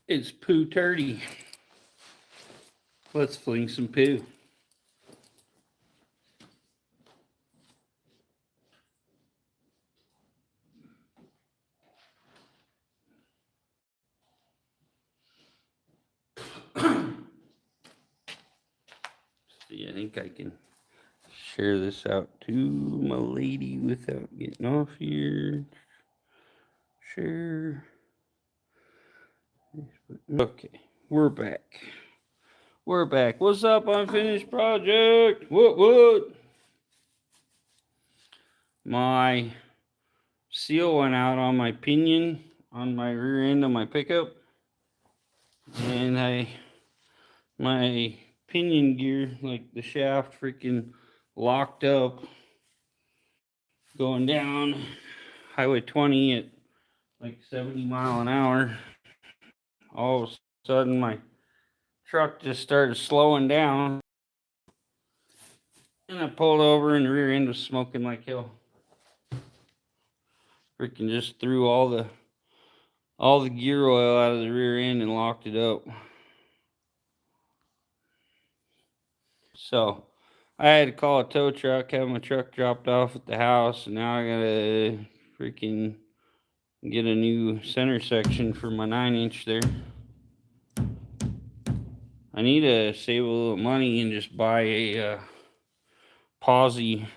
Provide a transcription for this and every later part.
It's poo turdy. Let's fling some poo. See, I think I can share this out to my lady without getting off here. Share. Okay, we're back. We're back. What's up, Unfinished Project? What? My seal went out on my pinion on my rear end of my pickup, and my pinion gear, like the shaft, freaking locked up going down Highway 20 at like 70 mile an hour. All of a sudden, my truck just started slowing down, and I pulled over, and the rear end was smoking like hell. Freaking just threw all the gear oil out of the rear end and locked it up. So I had to call a tow truck, have my truck dropped off at the house, and now I gotta freaking get a new center section for my 9-inch there. I need to save a little money and just buy a posi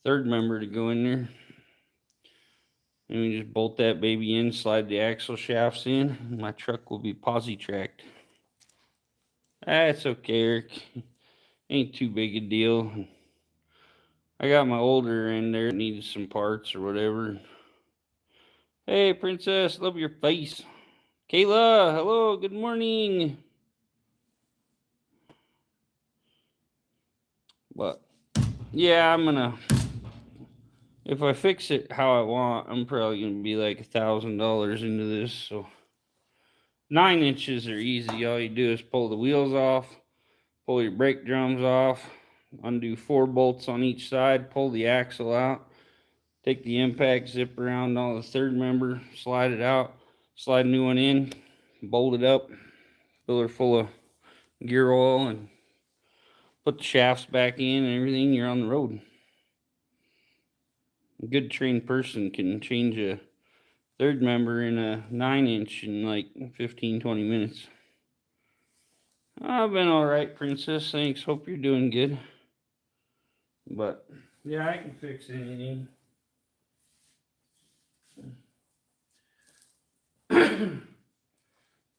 third member to go in there. And we just bolt that baby in, slide the axle shafts in, and my truck will be posi tracked. That's okay, Eric. Ain't too big a deal. I got my older in there that needed some parts or whatever. Hey, Princess, love your face. Kayla, hello, good morning. But yeah, if I fix it how I want, I'm probably gonna be like $1,000 into this. So 9 inches are easy. All you do is pull the wheels off, pull your brake drums off, undo 4 bolts on each side, pull the axle out, take the impact, zip around all the third member, slide it out, slide a new one in, bolt it up, fill her full of gear oil, and put the shafts back in and everything. You're on the road. A good trained person can change a third member in a 9-inch in like 15-20 minutes. I've been all right, Princess. Thanks. Hope you're doing good. But yeah, I can fix anything.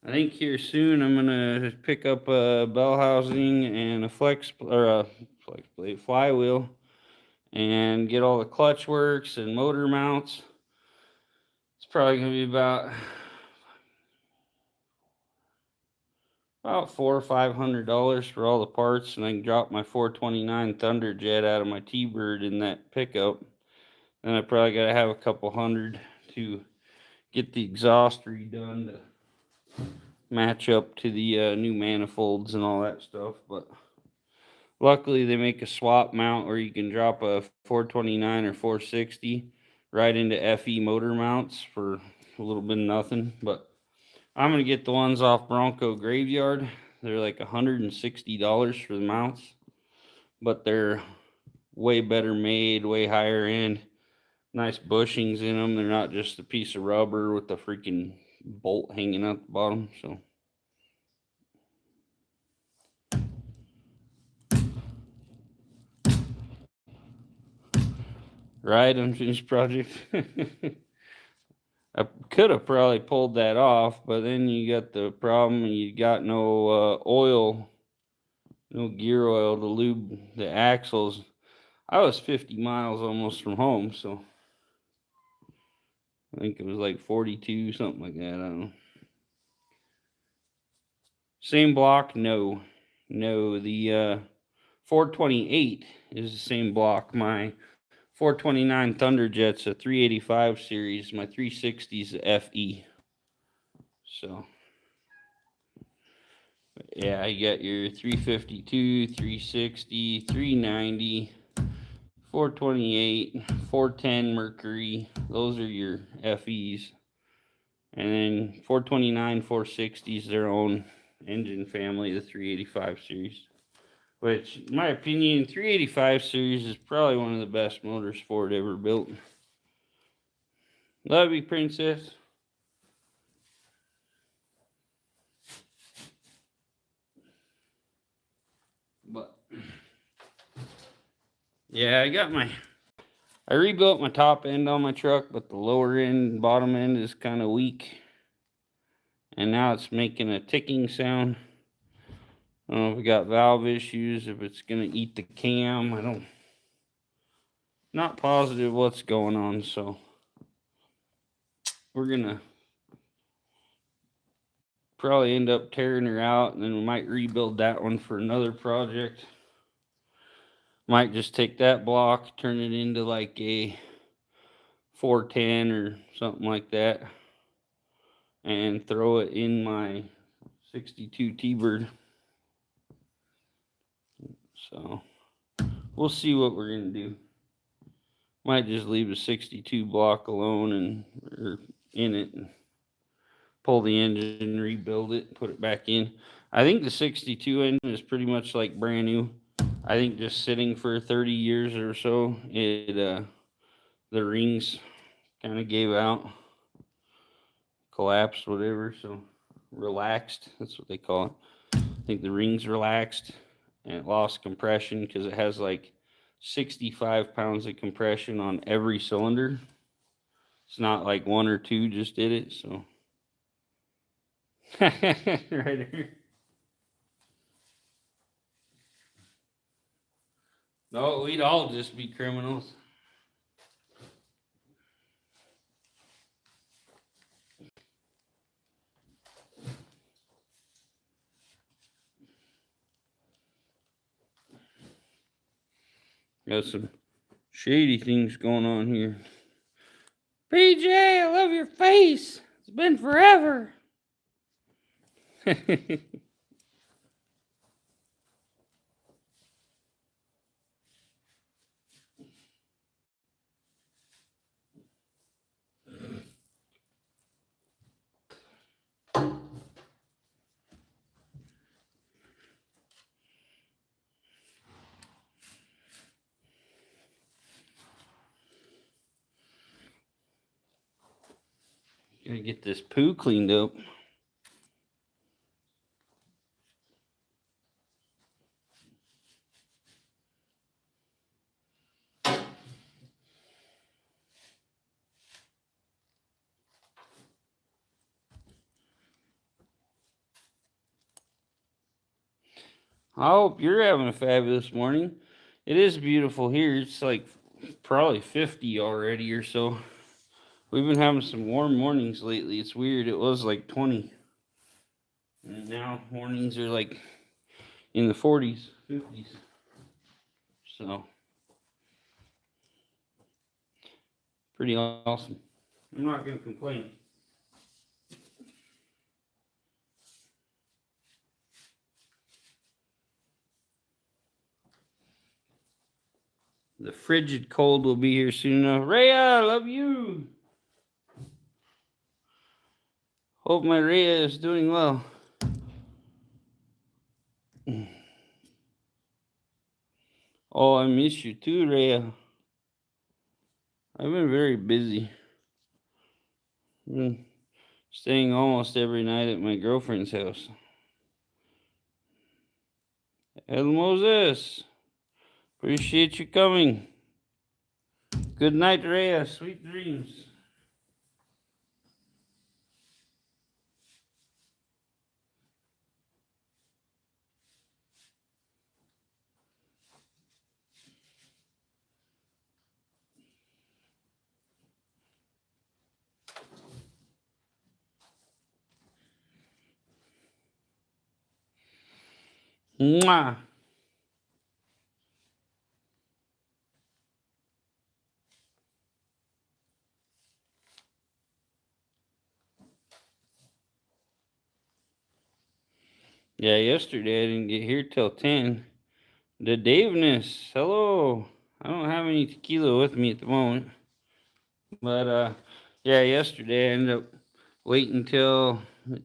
I think here soon I'm gonna pick up a bell housing and a flex plate flywheel, and get all the clutch works and motor mounts. It's probably gonna be about $400 or $500 for all the parts, and I can drop my 429 Thunderjet out of my T-Bird in that pickup. Then I probably gotta have a couple hundred to get the exhaust redone to match up to the new manifolds and all that stuff. But luckily they make a swap mount where you can drop a 429 or 460 right into FE motor mounts for a little bit of nothing. But I'm gonna get the ones off Bronco Graveyard. They're like $160 for the mounts, but they're way better made, way higher end. Nice bushings in them. They're not just a piece of rubber with the freaking bolt hanging out the bottom. So right, Unfinished Project. I could have probably pulled that off, but then you got the problem, you got no oil, no gear oil to lube the axles. I was 50 miles almost from home, so I think it was like 42, something like that. I don't know. Same block? No. The 428 is the same block. My 429 Thunderjet's a 385 series. My 360 is a FE. So, yeah, you got your 352, 360, 390, 428, 410 Mercury. Those are your FEs. And then 429, 460 is their own engine family, the 385 series. Which, in my opinion, 385 series is probably one of the best motors Ford ever built. Love you, Princess. But yeah, I rebuilt my top end on my truck, but the lower end, bottom end is kind of weak. And now it's making a ticking sound. I don't know if we got valve issues, if it's gonna eat the cam. Not positive what's going on, so we're gonna probably end up tearing her out, and then we might rebuild that one for another project. Might just take that block, turn it into like a 410 or something like that, and throw it in my 62 T-Bird. So we'll see what we're gonna do. Might just leave a 62 block alone or in it, and pull the engine, rebuild it, put it back in. I think the 62 engine is pretty much like brand new. I think just sitting for 30 years or so, the rings kind of gave out, collapsed, whatever. So relaxed, that's what they call it. I think the rings relaxed and it lost compression because it has like 65 pounds of compression on every cylinder. It's not like one or two just did it, so. Right here. No, we'd all just be criminals. Got some shady things going on here. PJ, I love your face. It's been forever. Gotta get this poo cleaned up. I hope you're having a fabulous morning. It is beautiful here. It's like probably 50 already or so. We've been having some warm mornings lately. It's weird. It was like 20. And now mornings are like in the 40s, 50s. So, pretty awesome. I'm not going to complain. The frigid cold will be here soon enough. Rhea, I love you. Hope my Rhea is doing well. Oh, I miss you too, Rhea. I've been very busy. Been staying almost every night at my girlfriend's house. El Moses, appreciate you coming. Good night, Rhea. Sweet dreams. Mwah. Yeah, yesterday I didn't get here till 10. The Daveness, hello. I don't have any tequila with me at the moment. But yeah, yesterday I ended up wait until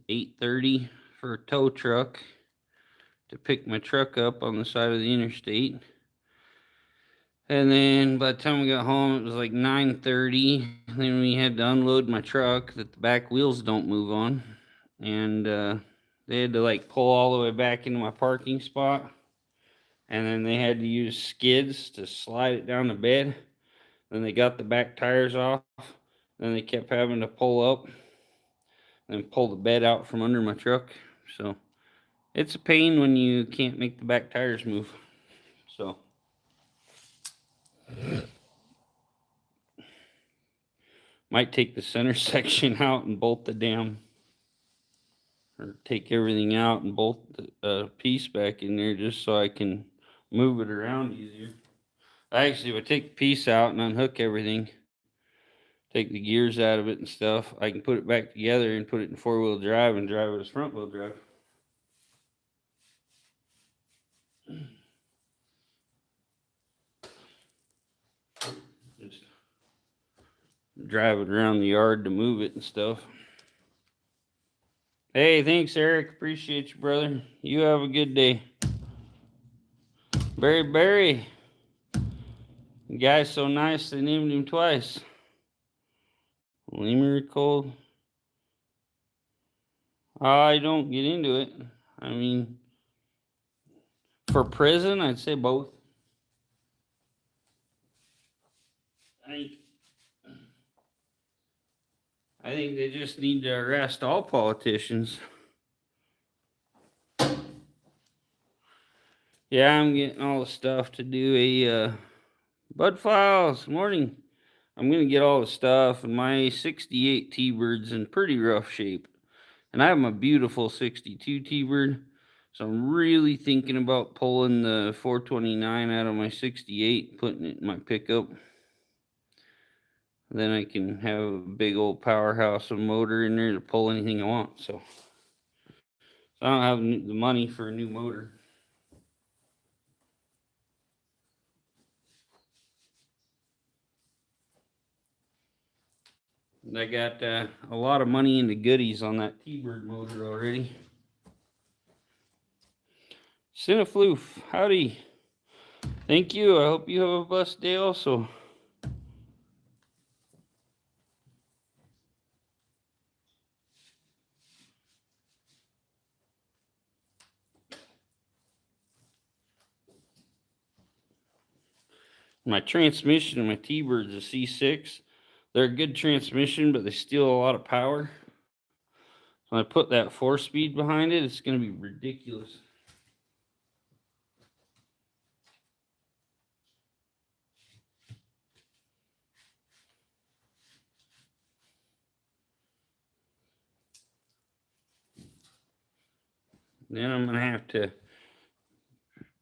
8:30 for a tow truck to pick my truck up on the side of the interstate. And then by the time we got home, it was like 9:30. Then we had to unload my truck that the back wheels don't move on. And they had to like pull all the way back into my parking spot. And then they had to use skids to slide it down the bed. Then they got the back tires off. Then they kept having to pull up and pull the bed out from under my truck. So it's a pain when you can't make the back tires move. So might take the center section out and bolt the damn, or take everything out and bolt the piece back in there just so I can move it around easier. Actually, if I take the piece out and unhook everything, take the gears out of it and stuff, I can put it back together and put it in 4-wheel drive and drive it as front wheel drive. Just drive it around the yard to move it and stuff. Hey, thanks, Eric. Appreciate you, brother. You have a good day. Barry. The guy's so nice they named him twice. Lemur cold. I don't get into it. I mean, for prison, I'd say both. I think they just need to arrest all politicians. Yeah, I'm getting all the stuff to do a Bud Files. Morning. I'm going to get all the stuff, and my 68 T-Bird's in pretty rough shape. And I have my beautiful 62 T-Bird, so I'm really thinking about pulling the 429 out of my 68, putting it in my pickup. Then I can have a big old powerhouse of motor in there to pull anything I want. So I don't have the money for a new motor. I got a lot of money into goodies on that T-Bird motor already. Cinefloof, howdy. Thank you. I hope you have a blessed day also. My transmission in my T-Bird's a C6. They're a good transmission, but they steal a lot of power. When I put that 4-speed behind it, it's going to be ridiculous. Then I'm going to have to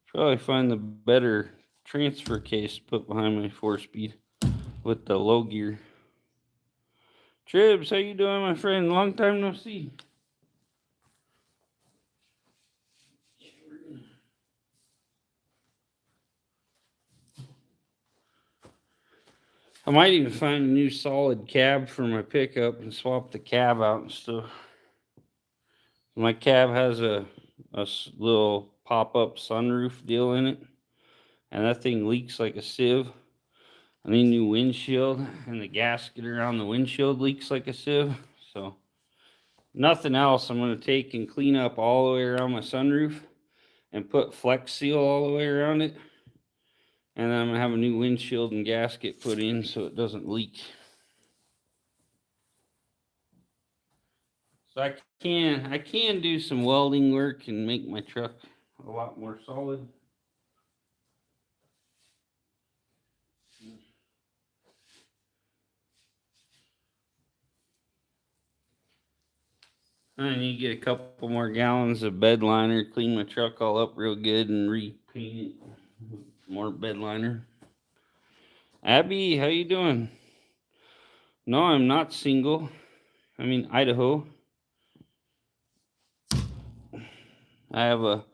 probably find the better transfer case to put behind my 4-speed with the low gear. Tribs, how you doing, my friend? Long time no see. I might even find a new solid cab for my pickup and swap the cab out and stuff. My cab has a little pop-up sunroof deal in it, and that thing leaks like a sieve. I need a new windshield, and the gasket around the windshield leaks like a sieve. So nothing else, I'm going to take and clean up all the way around my sunroof and put Flex Seal all the way around it. And then I'm going to have a new windshield and gasket put in so it doesn't leak. So I can do some welding work and make my truck a lot more solid. I need to get a couple more gallons of bed liner, clean my truck all up real good, and repaint it. More bed liner. Abby, how you doing? No, I'm not single. I'm in Idaho. I have a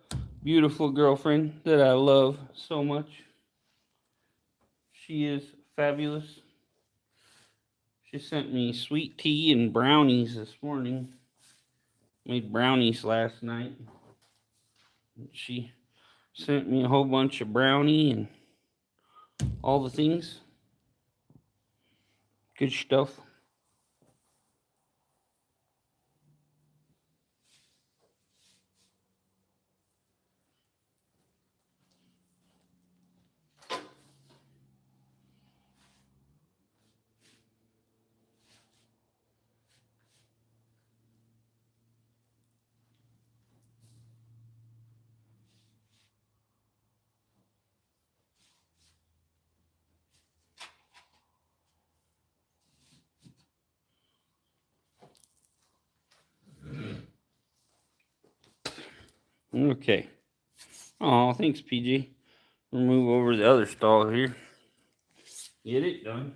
beautiful girlfriend that I love so much. She is fabulous. She sent me sweet tea and brownies this morning. Made brownies last night. She sent me a whole bunch of brownie and all the things. Good stuff. Okay. Oh, thanks, PG. We'll move over to the other stall here. Get it done.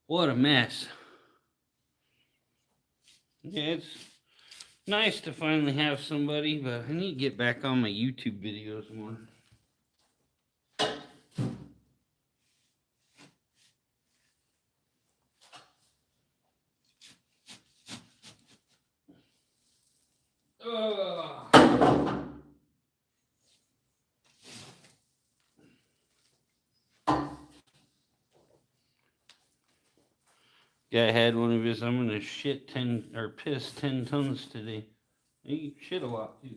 What a mess. Yeah, it's nice to finally have somebody, but I need to get back on my YouTube videos more. Guy had one of his, I'm gonna shit 10 or piss 10 tons today. He shit a lot too.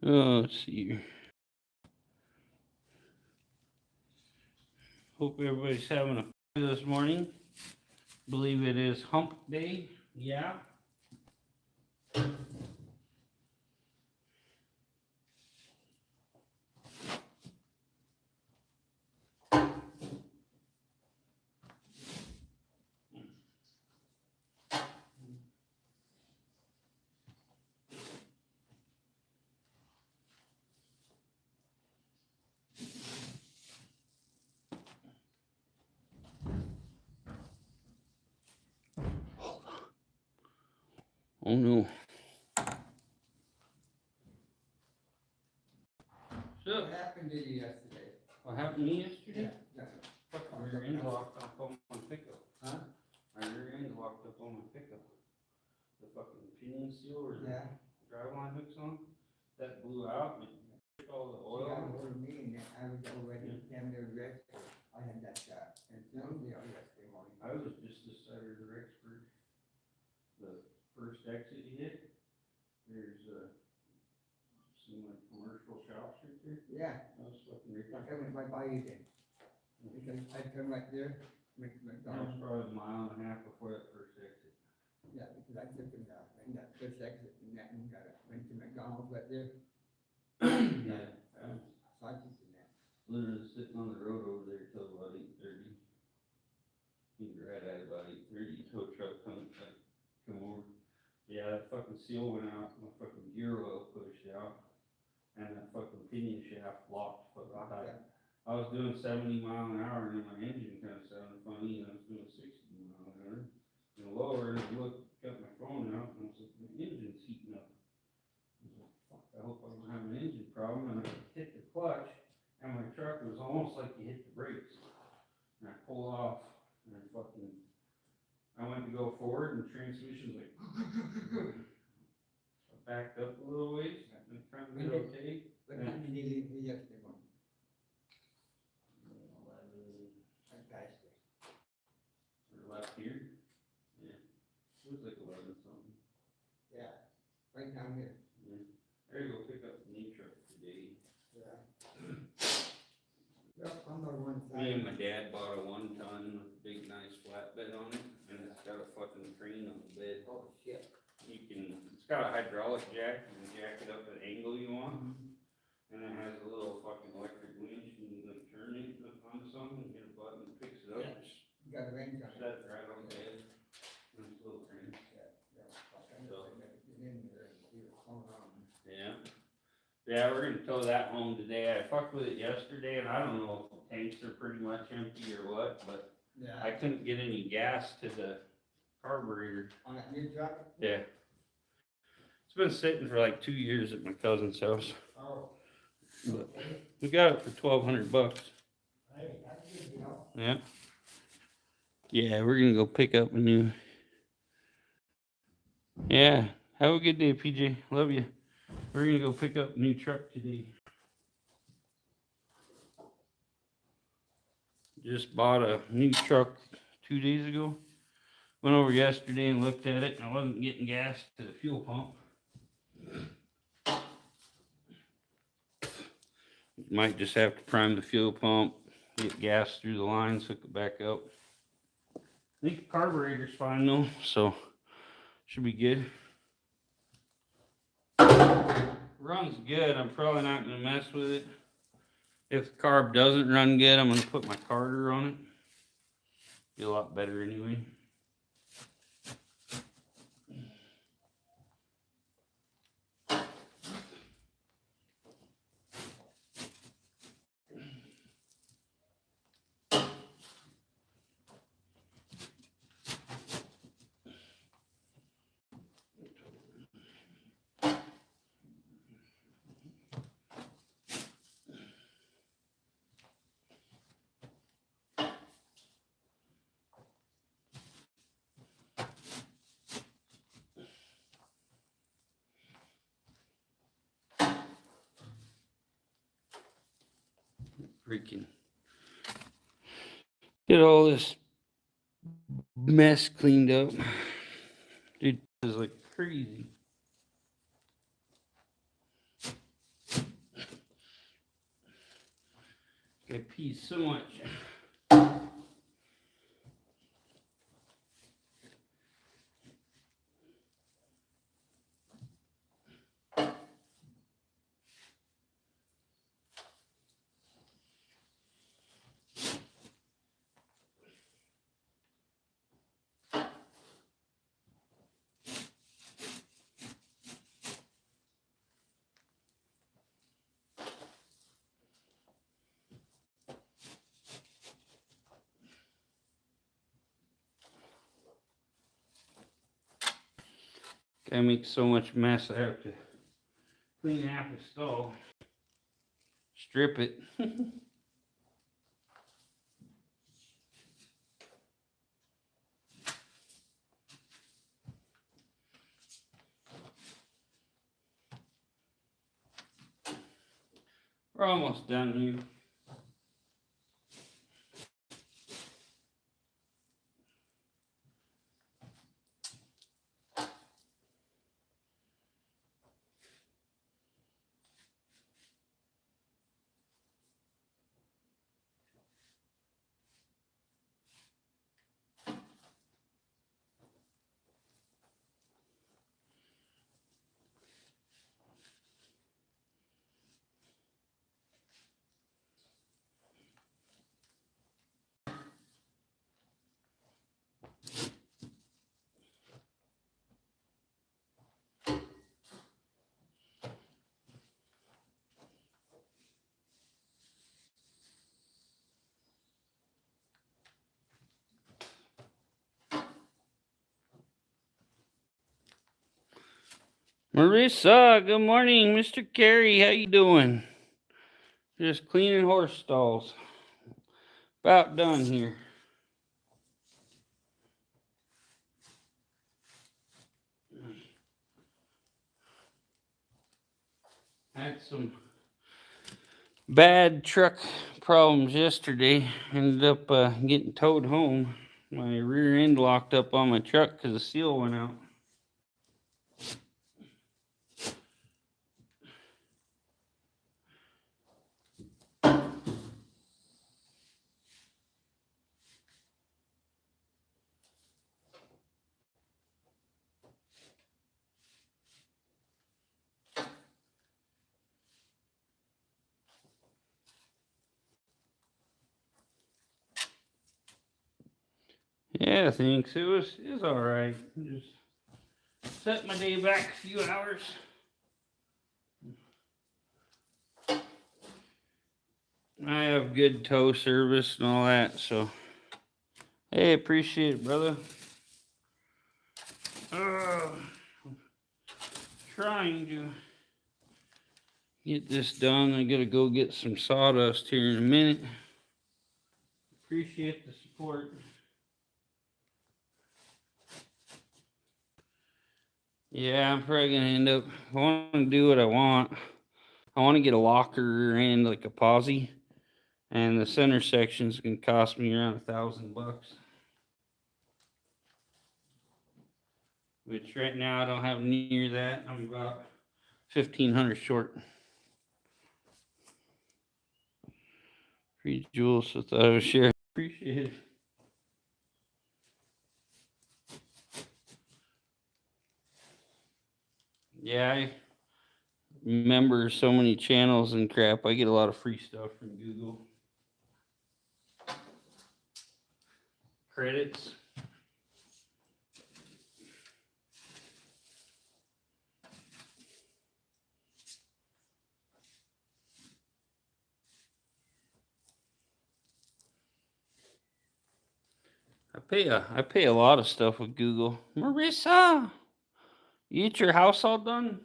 Oh, let's see here. Hope everybody's having a this morning. Believe it is hump day. Yeah. Oh no. So, What happened to you yesterday? what happened to me yesterday? Yeah. My rear end locked up on my pickup. Huh? My rear end locked up on my pickup. The fucking pinion seal or the Yeah. driveline hooks on, that blew out and it took all the She got oil. ahold of me and I was already down there yesterday. I had that, and phone deal yesterday morning. I was just a starter expert. The first exit you hit, there's some like commercial shops right there. Yeah, I was fucking right like I there. went by you then. Because I turned right there, went to That was McDonald's. probably a mile and a half before that first exit. Yeah, because I took in that first exit and that and went to McDonald's right there. Yeah. Sausages and that. Literally sitting on the road over there till about 8:30. He was right at about 8:30. Tow truck come over. Yeah, that fucking seal went out. My fucking gear oil pushed out, and that fucking pinion shaft locked fucking tight. I was doing 70 mile an hour, and then my engine kind of sounded funny, and I was doing 60 mile an hour. And lower, and I looked, got my phone out, and I was like, my engine's heating up. I was like, fuck, I hope I don't have an engine problem. And I hit the clutch, and my truck was almost like you hit the brakes. And I pulled off, and I went to go forward, and the transmission was like, I backed up a little ways, and trying to get okay. What time did you leave here yesterday morning? 11, I passed it. or left here. Yeah, it was like 11 something. Yeah, right down here. Me and my dad bought a 1-ton with a big nice flatbed on it, and it's got a fucking crane on the bed. Oh, shit. It's got a hydraulic jack, you can jack it up at the angle you want, and it has a little fucking electric winch, and you can turn it on something, hit a button, it picks it up, Yeah. just You got a range on it. set it right on the bed. Nice little crane. Yeah. Yeah, we're gonna tow that home today. I fucked with it yesterday, and I don't know if the tanks are pretty much empty or what, but Yeah. I couldn't get any gas to the carburetor. On that new truck? Yeah. It's been sitting for like 2 years at my cousin's house. Oh. But we got it for $1,200. Hey, that's good, you know. Yeah. Yeah, we're gonna go pick up a new. Yeah. Have a good day, PJ. Love you. We're gonna go pick up a new truck today. Just bought a new truck 2 days ago. Went over yesterday and looked at it, and I wasn't getting gas to the fuel pump. Might just have to prime the fuel pump, get gas through the lines, hook it back up. I think the carburetor's fine though, so should be good. Runs good. I'm probably not gonna mess with it. If the carb doesn't run good, I'm gonna put my carter on it. Be a lot better anyway. Freaking get all this mess cleaned up. Dude, this is like crazy. I pee so much. I make so much mess I have to clean half the stall. Strip it. We're almost done here. Marissa, good morning. Mr. Carey, how you doing? Just cleaning horse stalls. About done here. Had some bad truck problems yesterday. Ended up getting towed home. My rear end locked up on my truck because the seal went out. Yeah, thanks. It was all right. Just set my day back a few hours. I have good tow service and all that, so hey, appreciate it, brother. Trying to get this done. I gotta go get some sawdust here in a minute. Appreciate the support. Yeah, I'm probably gonna end up. I want to do what I want. I want to get a locker and like a posi, and the center section's gonna cost me around $1,000. Which right now I don't have near that. I'm about 1,500 short. Free jewels, I thought I would share. Appreciate it. Yeah, I remember so many channels and crap. I get a lot of free stuff from Google. Credits. I pay a lot of stuff with Google. Marissa, you get your house all done?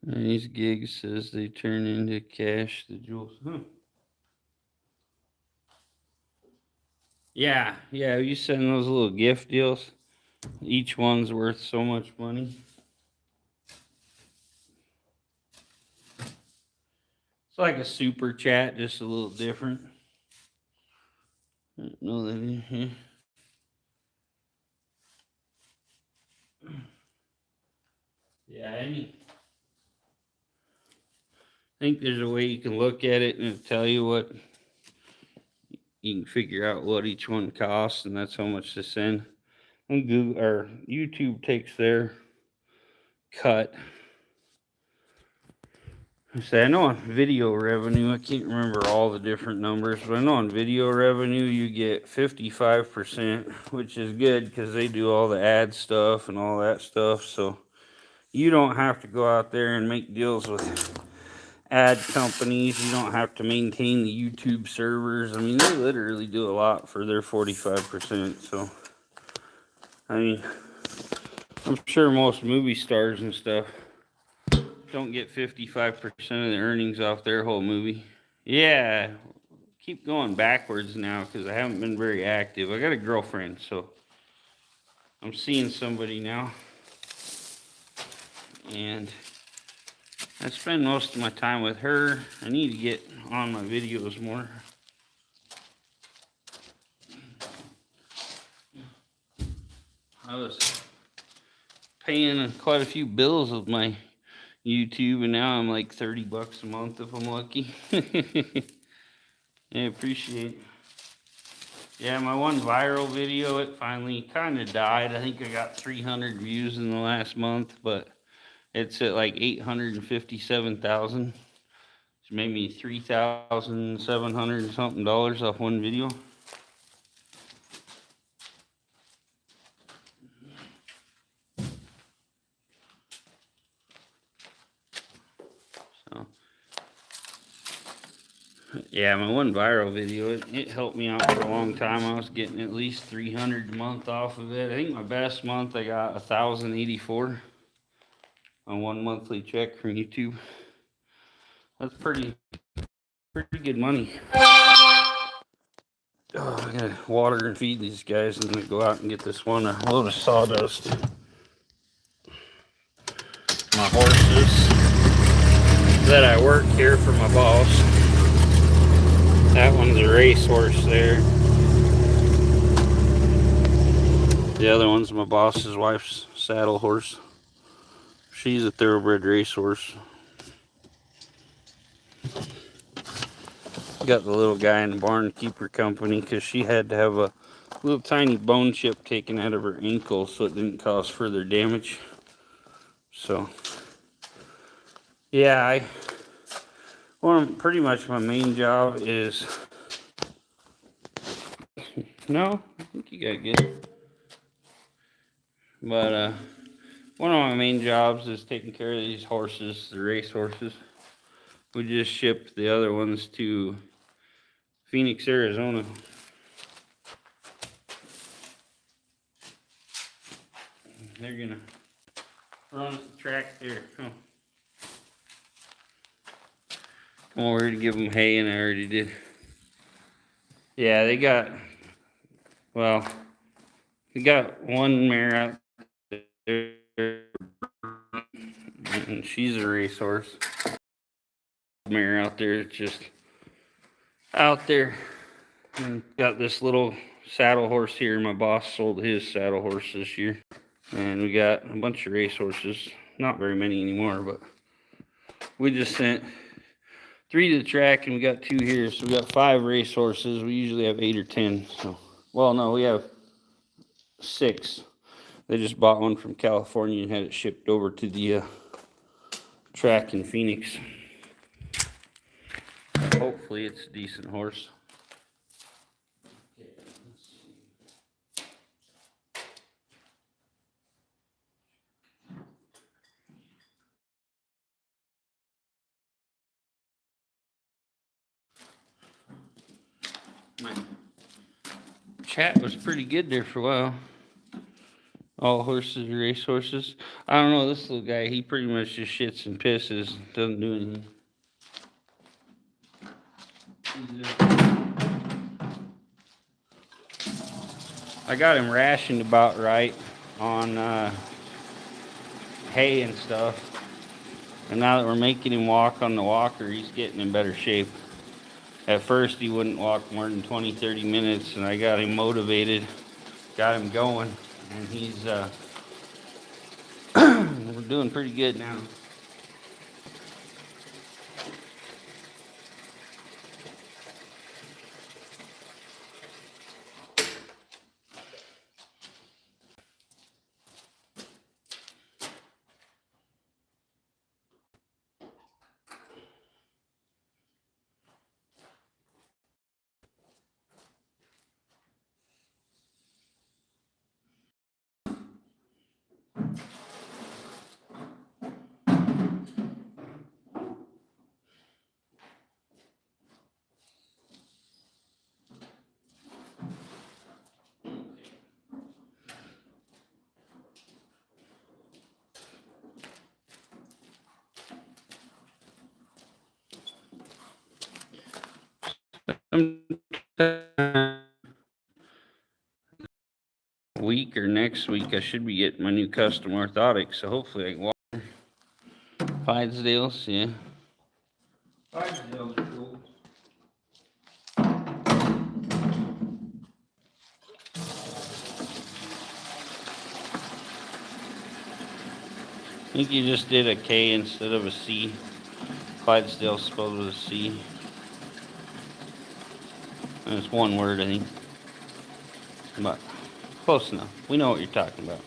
And these gigs says they turn into cash the jewels. Huh. Yeah, you send those little gift deals. Each one's worth so much money. It's like a super chat, just a little different. I don't know that. Yeah, I think there's a way you can look at it and it'll tell you what you can figure out what each one costs, and that's how much to send. And Google or YouTube takes their cut. I know on video revenue, I can't remember all the different numbers, but I know on video revenue you get 55%, which is good because they do all the ad stuff and all that stuff. So you don't have to go out there and make deals with ad companies. You don't have to maintain the YouTube servers. I mean, they literally do a lot for their 45%. So, I mean, I'm sure most movie stars and stuff don't get 55% of the earnings off their whole movie. Yeah, keep going backwards now because I haven't been very active. I got a girlfriend, so I'm seeing somebody now. And I spend most of my time with her. I need to get on my videos more. I was paying quite a few bills with my YouTube, and now I'm like $30 a month if I'm lucky. I appreciate it. Yeah, my one viral video, it finally kind of died. I think I got 300 views in the last month, but it's at like 857,000. It's made me $3,700 something off one video. So, yeah, my one viral video, it helped me out for a long time. I was getting at least 300 a month off of it. I think my best month I got 1,084 on one monthly check from YouTube. That's pretty good money. Oh, I gotta water and feed these guys and then go out and get this one a load of sawdust. My horses that I work here for my boss. That one's a racehorse there. The other one's my boss's wife's saddle horse. She's a thoroughbred racehorse. got the little guy in the barn to keep her company because she had to have a little tiny bone chip taken out of her ankle so it didn't cause further damage. So, yeah, pretty much my main job is, no, I think you got good. But, one of my main jobs is taking care of these horses, the race horses. We just shipped the other ones to Phoenix, Arizona. They're gonna run the track there. Come over to give them hay, and I already did. Yeah, they got one mare out there, and she's a racehorse. Mare out there, just out there, and got this little saddle horse here. My boss sold his saddle horse this year, and we got a bunch of racehorses. Not very many anymore, but we just sent 3 to the track, and we got 2 here, so we got 5 racehorses. We usually have 8 or 10. So, well, no, we have 6. They just bought one from California and had it shipped over to the track in Phoenix. Hopefully it's a decent horse. My chat was pretty good there for a while. All horses are race horses. I don't know, this little guy, he pretty much just shits and pisses. Doesn't do anything. I got him rationed about right on hay and stuff. And now that we're making him walk on the walker, he's getting in better shape. At first, he wouldn't walk more than 20, 30 minutes, and I got him motivated, got him going, and he's we're doing pretty good now. Week or next week, I should be getting my new custom orthotics, so hopefully I can walk. Clydesdales, yeah. Clydesdales are cool. I think you just did a K instead of a C. Clydesdale's spelled with a C. And it's one word, I think. But close enough. We know what you're talking about.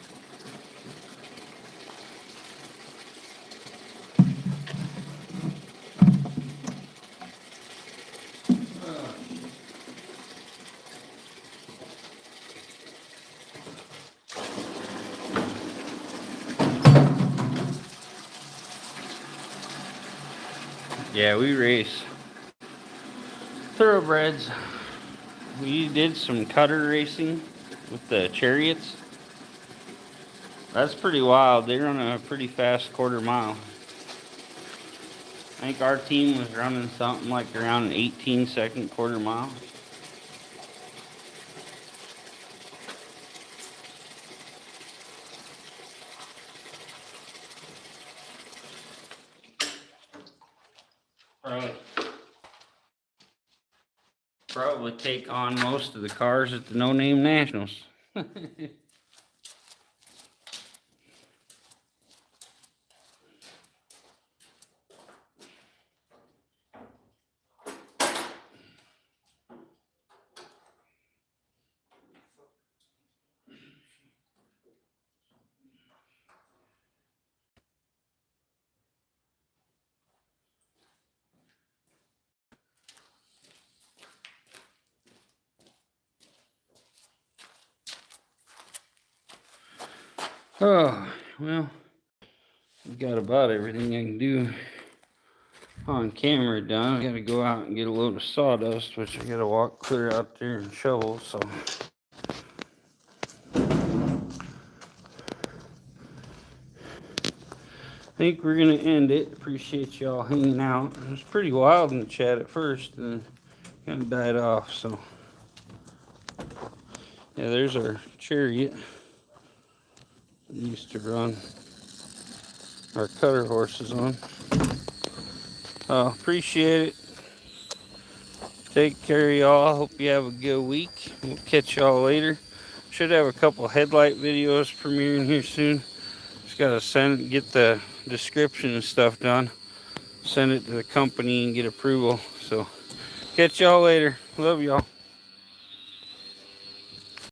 Yeah, we race thoroughbreds. We did some cutter racing with the chariots. That's pretty wild. They run a pretty fast quarter mile. I think our team was running something like around an 18-second quarter mile. Probably take on most of the cars at the No Name Nationals. Oh, well, got about everything I can do on camera done. I gotta go out and get a load of sawdust, which I gotta walk clear out there and shovel, so. I think we're gonna end it. Appreciate y'all hanging out. It was pretty wild in the chat at first, and then kind of died off, so. Yeah, there's our chariot. We used to run our cutter horses on. Appreciate it. Take care of y'all. Hope you have a good week. We'll catch y'all later. Should have a couple headlight videos premiering here soon. Just gotta get the description and stuff done. Send it to the company and get approval. So catch y'all later. Love y'all.